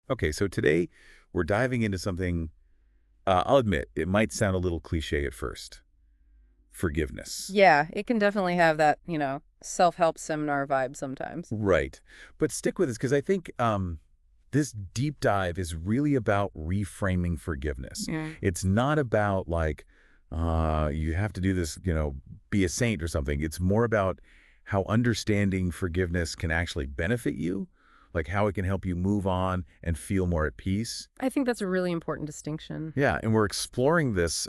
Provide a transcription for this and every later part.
Okay, so today we're diving into something, I'll admit, it might sound a little cliche at first. Forgiveness. Yeah, it can definitely have that, self-help seminar vibe sometimes. Right. But stick with us because I think this deep dive is really about reframing forgiveness. Yeah. It's not about like, you have to do this, be a saint or something. It's more about how understanding forgiveness can actually benefit you, like how it can help you move on and feel more at peace. I think that's a really important distinction. Yeah, and we're exploring this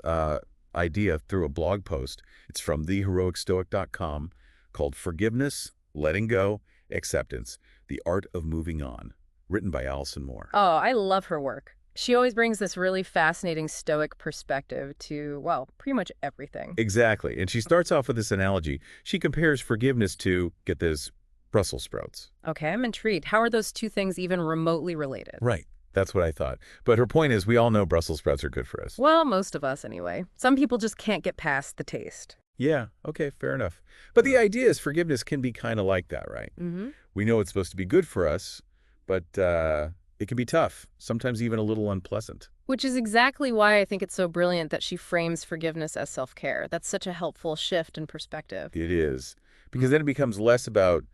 idea through a blog post. It's from theheroicstoic.com called Forgiveness, Letting Go, Acceptance, The Art of Moving On, written by Alison Moore. Oh, I love her work. She always brings this really fascinating Stoic perspective to, well, pretty much everything. Exactly. And she starts off with this analogy. She compares forgiveness to, get this, Brussels sprouts. Okay, I'm intrigued. How are those two things even remotely related? Right. That's what I thought. But her point is we all know Brussels sprouts are good for us. Well, most of us anyway. Some people just can't get past the taste. Yeah, okay, fair enough. But the idea is forgiveness can be kind of like that, right? Mm-hmm. We know it's supposed to be good for us, but it can be tough, sometimes even a little unpleasant. Which is exactly why I think it's so brilliant that she frames forgiveness as self-care. That's such a helpful shift in perspective. It is. Because then it becomes less about,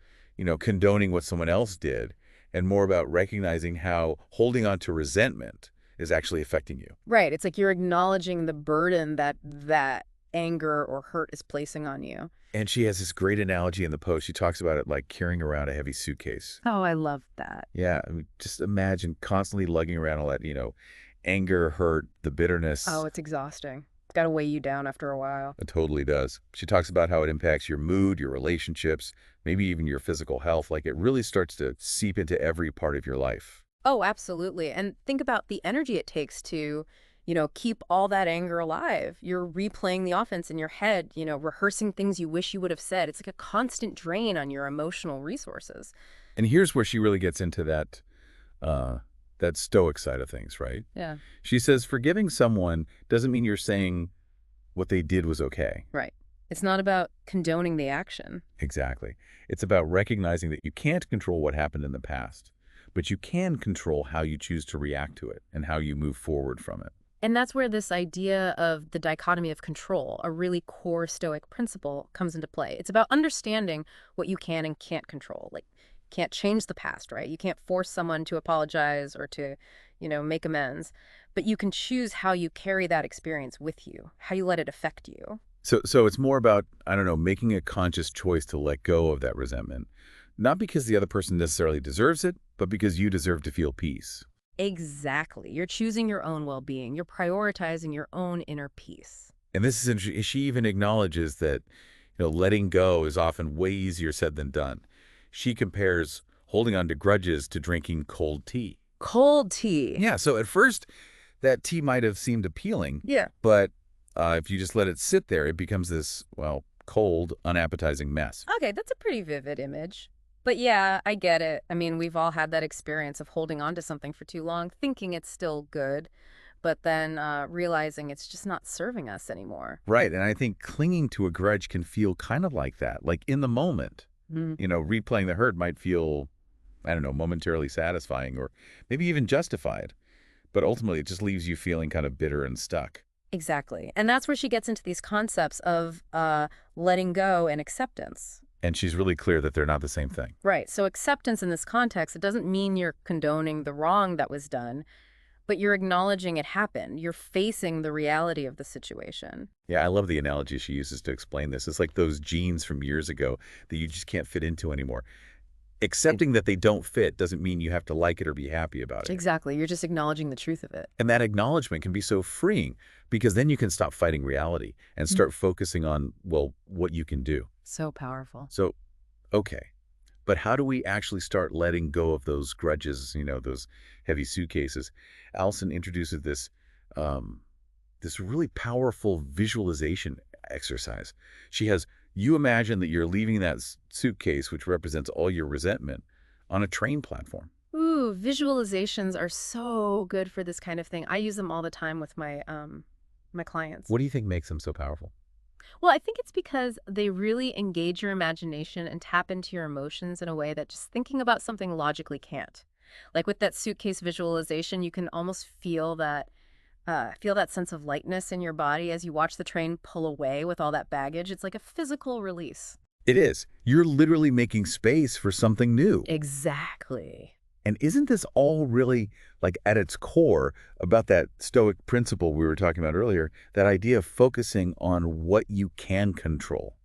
condoning what someone else did and more about recognizing how holding on to resentment is actually affecting you. Right. It's like you're acknowledging the burden that anger or hurt is placing on you. And she has this great analogy in the post. She talks about it like carrying around a heavy suitcase. Oh, I love that. Yeah, I mean, just imagine constantly lugging around all that, anger, hurt, the bitterness. Oh, it's exhausting. It's got to weigh you down after a while. It totally does. She talks about how it impacts your mood, your relationships, maybe even your physical health. Like it really starts to seep into every part of your life. Oh, absolutely. And think about the energy it takes to, keep all that anger alive. You're replaying the offense in your head, rehearsing things you wish you would have said. It's like a constant drain on your emotional resources. And here's where she really gets into uh, that stoic side of things, right? Yeah. She says forgiving someone doesn't mean you're saying what they did was okay. Right. It's not about condoning the action. Exactly. It's about recognizing that you can't control what happened in the past, but you can control how you choose to react to it and how you move forward from it. And that's where this idea of the dichotomy of control, a really core Stoic principle, comes into play. It's about understanding what you can and can't control. Like, can't change the past, right? You can't force someone to apologize or to, make amends. But you can choose how you carry that experience with you, how you let it affect you. So it's more about, I don't know, making a conscious choice to let go of that resentment, not because the other person necessarily deserves it, but because you deserve to feel peace. Exactly. You're choosing your own well-being. You're prioritizing your own inner peace. And this is interesting. She even acknowledges that, letting go is often way easier said than done. She compares holding on to grudges to drinking cold tea. Cold tea. Yeah, so at first, that tea might have seemed appealing, Yeah. but if you just let it sit there, it becomes this, well, cold, unappetizing mess. Okay, that's a pretty vivid image. But yeah, I get it. I mean, we've all had that experience of holding on to something for too long, thinking it's still good, but then realizing it's just not serving us anymore. Right, and I think clinging to a grudge can feel kind of like that. Like in the moment, Mm. replaying the hurt might feel, I don't know, momentarily satisfying or maybe even justified. But ultimately, it just leaves you feeling kind of bitter and stuck. Exactly. And that's where she gets into these concepts of letting go and acceptance. And she's really clear that they're not the same thing. Right. So acceptance in this context, it doesn't mean you're condoning the wrong that was done, but you're acknowledging it happened. You're facing the reality of the situation. Yeah, I love the analogy she uses to explain this. It's like those jeans from years ago that you just can't fit into anymore. Accepting that they don't fit doesn't mean you have to like it or be happy about it. Exactly. You're just acknowledging the truth of it. And that acknowledgement can be so freeing because then you can stop fighting reality and start focusing on, well, what you can do. So powerful. So, okay. But how do we actually start letting go of those grudges, those heavy suitcases? Alison introduces this really powerful visualization exercise. She has you imagine that you're leaving that suitcase, which represents all your resentment, on a train platform. Ooh, visualizations are so good for this kind of thing. I use them all the time with my clients. What do you think makes them so powerful? Well, I think it's because they really engage your imagination and tap into your emotions in a way that just thinking about something logically can't. Like with that suitcase visualization, you can almost feel that sense of lightness in your body as you watch the train pull away with all that baggage. It's like a physical release. It is. You're literally making space for something new. Exactly. And isn't this all really, like, at its core about that Stoic principle we were talking about earlier, that idea of focusing on what you can control?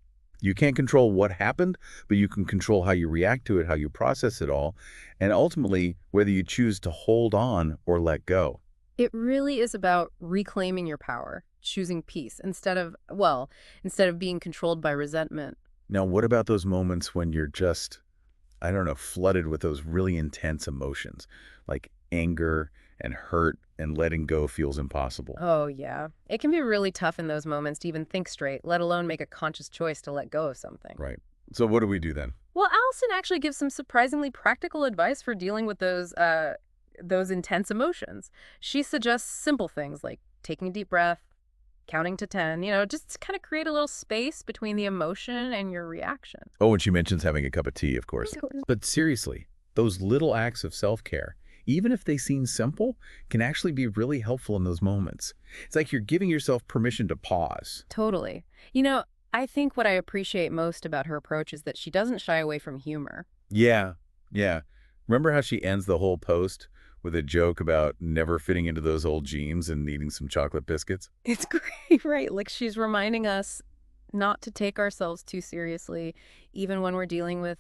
You can't control what happened, but you can control how you react to it, how you process it all, and ultimately whether you choose to hold on or let go. It really is about reclaiming your power, choosing peace instead of being controlled by resentment. Now, what about those moments when you're just, I don't know, flooded with those really intense emotions, like anger and hurt, and letting go feels impossible, Oh, yeah. It can be really tough in those moments to even think straight, let alone make a conscious choice to let go of something. right? So what do we do then? Well, Allison actually gives some surprisingly practical advice for dealing with those intense emotions. She suggests simple things like taking a deep breath, counting to 10, just to kind of create a little space between the emotion and your reaction. Oh, and she mentions having a cup of tea, of course. But seriously, those little acts of self-care, even if they seem simple, can actually be really helpful in those moments. It's like you're giving yourself permission to pause. Totally. I think what I appreciate most about her approach is that she doesn't shy away from humor. Yeah, yeah. Remember how she ends the whole post with a joke about never fitting into those old jeans and needing some chocolate biscuits? It's great, right? Like she's reminding us not to take ourselves too seriously, even when we're dealing with,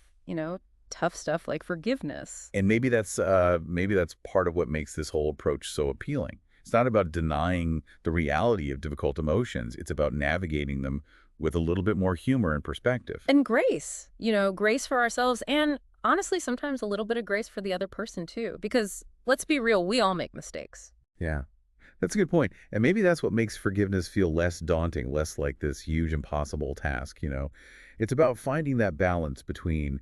tough stuff like forgiveness. And maybe that's part of what makes this whole approach so appealing. It's not about denying the reality of difficult emotions. It's about navigating them with a little bit more humor and perspective. And grace, grace for ourselves and honestly, sometimes a little bit of grace for the other person too. Because let's be real, we all make mistakes. Yeah, that's a good point. And maybe that's what makes forgiveness feel less daunting, less like this huge, impossible task. It's about finding that balance between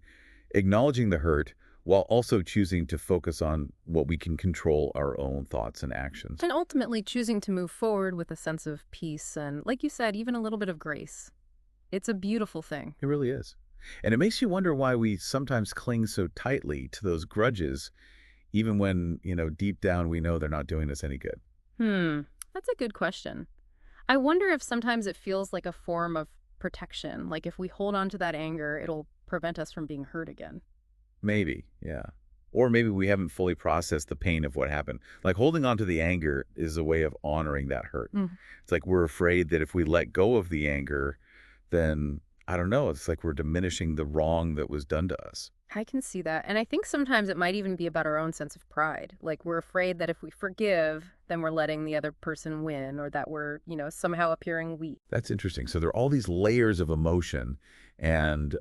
acknowledging the hurt while also choosing to focus on what we can control, our own thoughts and actions. And ultimately choosing to move forward with a sense of peace and, like you said, even a little bit of grace. It's a beautiful thing. It really is. And it makes you wonder why we sometimes cling so tightly to those grudges, even when, deep down we know they're not doing us any good. Hmm, that's a good question. I wonder if sometimes it feels like a form of protection, like if we hold on to that anger, it'll prevent us from being hurt again. Maybe, yeah. Or maybe we haven't fully processed the pain of what happened. Like holding on to the anger is a way of honoring that hurt. Mm. It's like we're afraid that if we let go of the anger, then I don't know, it's like we're diminishing the wrong that was done to us. I can see that. And I think sometimes it might even be about our own sense of pride. Like we're afraid that if we forgive, then we're letting the other person win or that we're, somehow appearing weak. That's interesting. So there are all these layers of emotion and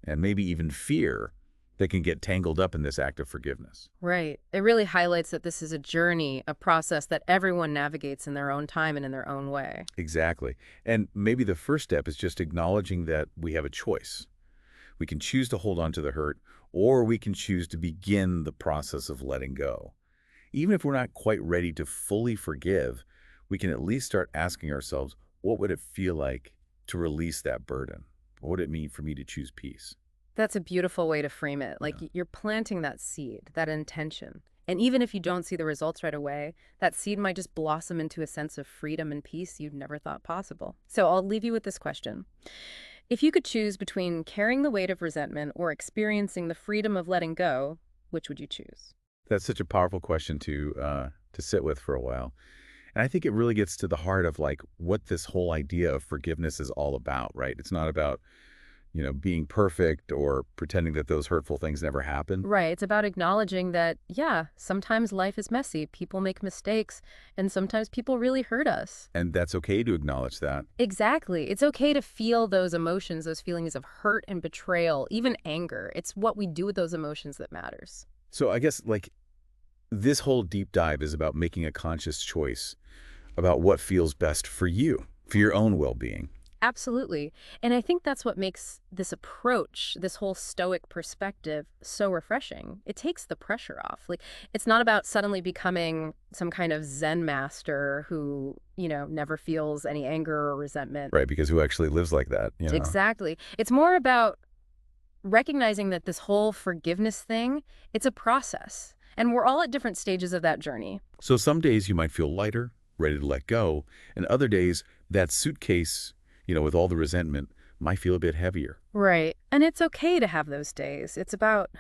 maybe even fear that can get tangled up in this act of forgiveness. Right. It really highlights that this is a journey, a process that everyone navigates in their own time and in their own way. Exactly. And maybe the first step is just acknowledging that we have a choice. We can choose to hold on to the hurt, or we can choose to begin the process of letting go. Even if we're not quite ready to fully forgive, we can at least start asking ourselves, what would it feel like to release that burden? What would it mean for me to choose peace? That's a beautiful way to frame it. Like Yeah. you're planting that seed, that intention. And even if you don't see the results right away, that seed might just blossom into a sense of freedom and peace you'd never thought possible. So I'll leave you with this question. If you could choose between carrying the weight of resentment or experiencing the freedom of letting go, which would you choose? That's such a powerful question to sit with for a while. And I think it really gets to the heart of like what this whole idea of forgiveness is all about, right? It's not about, being perfect or pretending that those hurtful things never happened. Right. It's about acknowledging that, yeah, sometimes life is messy. People make mistakes, and sometimes people really hurt us. And that's okay to acknowledge that. Exactly. It's okay to feel those emotions, those feelings of hurt and betrayal, even anger. It's what we do with those emotions that matters. So I guess like this whole deep dive is about making a conscious choice about what feels best for you, for your own well-being. Absolutely. And I think that's what makes this approach, this whole Stoic perspective, so refreshing. It takes the pressure off. Like, it's not about suddenly becoming some kind of Zen master who, never feels any anger or resentment. Right, because who actually lives like that? Exactly. It's more about recognizing that this whole forgiveness thing, it's a process. And we're all at different stages of that journey. So some days you might feel lighter, ready to let go, and other days that suitcase, with all the resentment, might feel a bit heavier. Right. And it's okay to have those days. It's about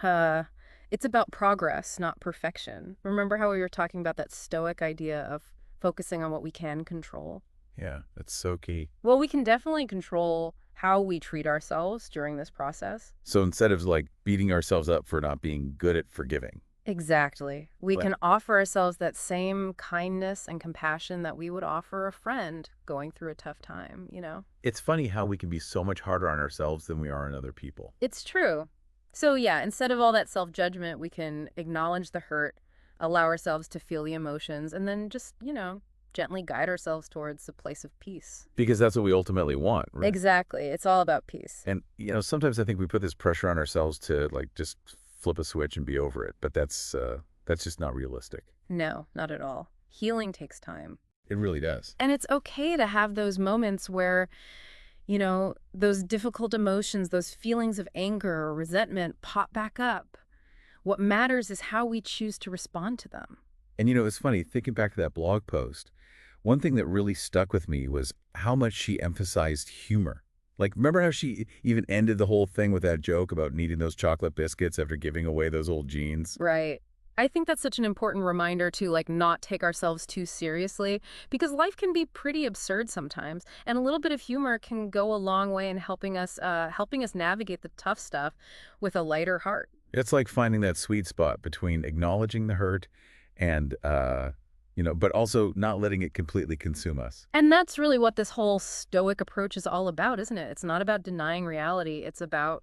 progress, not perfection. Remember how we were talking about that Stoic idea of focusing on what we can control? Yeah, that's so key. Well, we can definitely control how we treat ourselves during this process. So instead of like beating ourselves up for not being good at forgiving, Exactly. We but can offer ourselves that same kindness and compassion that we would offer a friend going through a tough time? it's funny how we can be so much harder on ourselves than we are on other people. It's true. So, yeah, instead of all that self-judgment, we can acknowledge the hurt, allow ourselves to feel the emotions, and then just gently guide ourselves towards a place of peace. Because that's what we ultimately want, right? Exactly. It's all about peace. And, sometimes I think we put this pressure on ourselves to like just flip a switch and be over it, but that's just not realistic. No, not at all. Healing takes time. It really does. And it's okay to have those moments where those difficult emotions, those feelings of anger or resentment pop back up. What matters is how we choose to respond to them. And it's funny, thinking back to that blog post, one thing that really stuck with me was how much she emphasized humor. Like, remember how she even ended the whole thing with that joke about needing those chocolate biscuits after giving away those old jeans? Right. I think that's such an important reminder to not take ourselves too seriously because life can be pretty absurd sometimes, and a little bit of humor can go a long way in helping us navigate the tough stuff with a lighter heart. It's like finding that sweet spot between acknowledging the hurt and, but also not letting it completely consume us. And that's really what this whole stoic approach is all about, isn't it? It's not about denying reality. It's about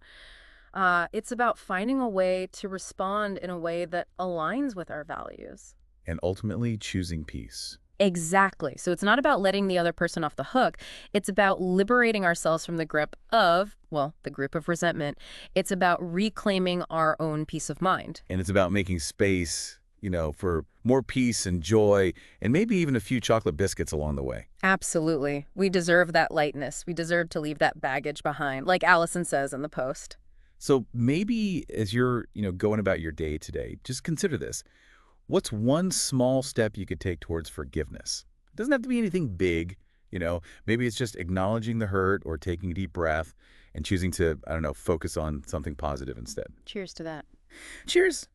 finding a way to respond in a way that aligns with our values. And ultimately choosing peace. Exactly. So it's not about letting the other person off the hook. It's about liberating ourselves from the grip of, well, the grip of resentment. It's about reclaiming our own peace of mind. And it's about making space, for more peace and joy, and maybe even a few chocolate biscuits along the way. Absolutely. We deserve that lightness. We deserve to leave that baggage behind, like Allison says in the post. So maybe as you're, going about your day today, just consider this. What's one small step you could take towards forgiveness? It doesn't have to be anything big. Maybe it's just acknowledging the hurt or taking a deep breath and choosing to, I don't know, focus on something positive instead. Cheers to that. Cheers.